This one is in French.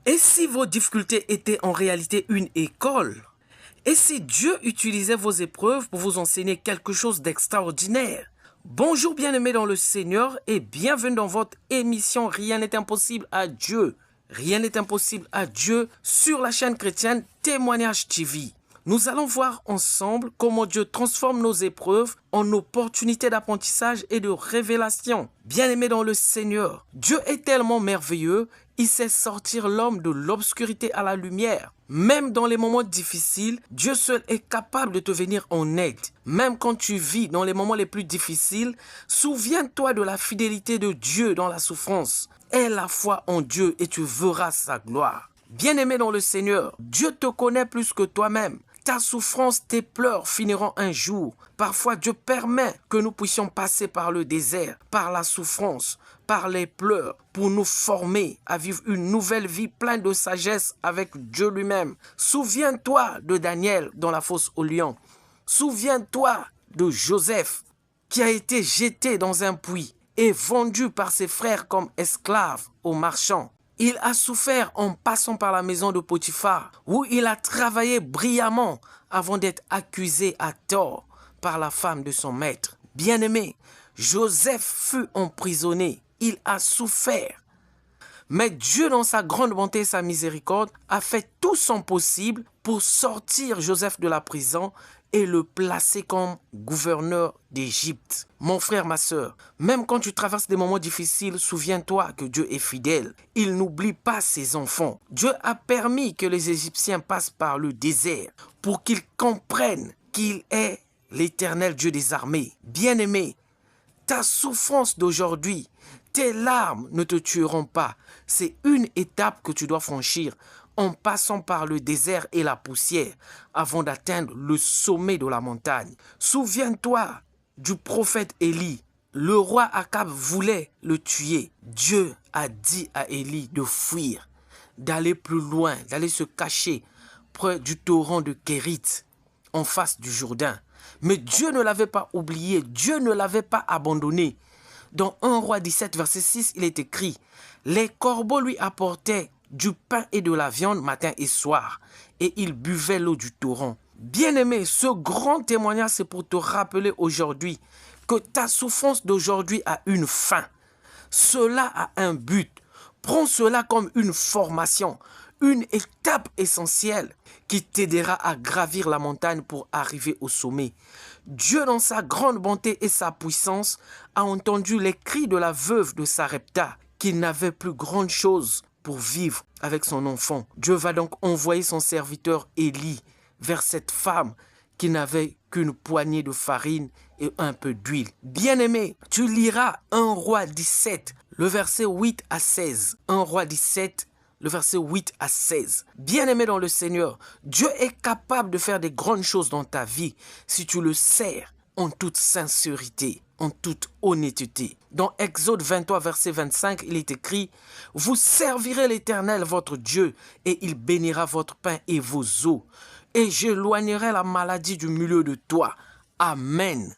Et si vos difficultés étaient en réalité une école? Et si Dieu utilisait vos épreuves pour vous enseigner quelque chose d'extraordinaire? Bonjour bien-aimés dans le Seigneur et bienvenue dans votre émission Rien n'est impossible à Dieu. Rien n'est impossible à Dieu sur la chaîne chrétienne Témoignage TV. Nous allons voir ensemble comment Dieu transforme nos épreuves en opportunités d'apprentissage et de révélation. Bien-aimés dans le Seigneur, Dieu est tellement merveilleux, il sait sortir l'homme de l'obscurité à la lumière. Même dans les moments difficiles, Dieu seul est capable de te venir en aide. Même quand tu vis dans les moments les plus difficiles, souviens-toi de la fidélité de Dieu dans la souffrance. Aie la foi en Dieu et tu verras sa gloire. Bien-aimé dans le Seigneur, Dieu te connaît plus que toi-même. Ta souffrance, tes pleurs finiront un jour. Parfois, Dieu permet que nous puissions passer par le désert, par la souffrance, par les pleurs, pour nous former à vivre une nouvelle vie pleine de sagesse avec Dieu lui-même. Souviens-toi de Daniel dans la fosse aux lions. Souviens-toi de Joseph qui a été jeté dans un puits et vendu par ses frères comme esclave aux marchands. Il a souffert en passant par la maison de Potiphar, où il a travaillé brillamment avant d'être accusé à tort par la femme de son maître. Bien-aimé, Joseph fut emprisonné. Il a souffert. Mais Dieu, dans sa grande bonté et sa miséricorde, a fait tout son possible pour sortir Joseph de la prison et le placer comme gouverneur d'Égypte. Mon frère, ma sœur, même quand tu traverses des moments difficiles, souviens-toi que Dieu est fidèle. Il n'oublie pas ses enfants. Dieu a permis que les Égyptiens passent par le désert pour qu'ils comprennent qu'il est l'Éternel Dieu des armées. Bien-aimé, ta souffrance d'aujourd'hui, tes larmes ne te tueront pas. C'est une étape que tu dois franchir en passant par le désert et la poussière avant d'atteindre le sommet de la montagne. Souviens-toi du prophète Élie. Le roi Akab voulait le tuer. Dieu a dit à Élie de fuir, d'aller plus loin, d'aller se cacher près du torrent de Kérit, en face du Jourdain. Mais Dieu ne l'avait pas oublié, Dieu ne l'avait pas abandonné. Dans 1 Roi 17, verset 6, il est écrit « Les corbeaux lui apportaient du pain et de la viande matin et soir, et il buvait l'eau du torrent. » Bien-aimé, ce grand témoignage, c'est pour te rappeler aujourd'hui que ta souffrance d'aujourd'hui a une fin. Cela a un but. Prends cela comme une formation, une étape essentielle qui t'aidera à gravir la montagne pour arriver au sommet. Dieu, dans sa grande bonté et sa puissance, a entendu les cris de la veuve de Sarepta, qui n'avait plus grande chose pour vivre avec son enfant. Dieu va donc envoyer son serviteur Élie vers cette femme qui n'avait qu'une poignée de farine et un peu d'huile. Bien-aimé, tu liras 1 Roi 17, le verset 8 à 16. 1 Roi 17, le verset 8 à 16. Bien-aimé dans le Seigneur, Dieu est capable de faire des grandes choses dans ta vie si tu le sers en toute sincérité, en toute honnêteté. Dans Exode 23, verset 25, il est écrit « Vous servirez l'Éternel votre Dieu et il bénira votre pain et vos eaux. Et j'éloignerai la maladie du milieu de toi. » Amen.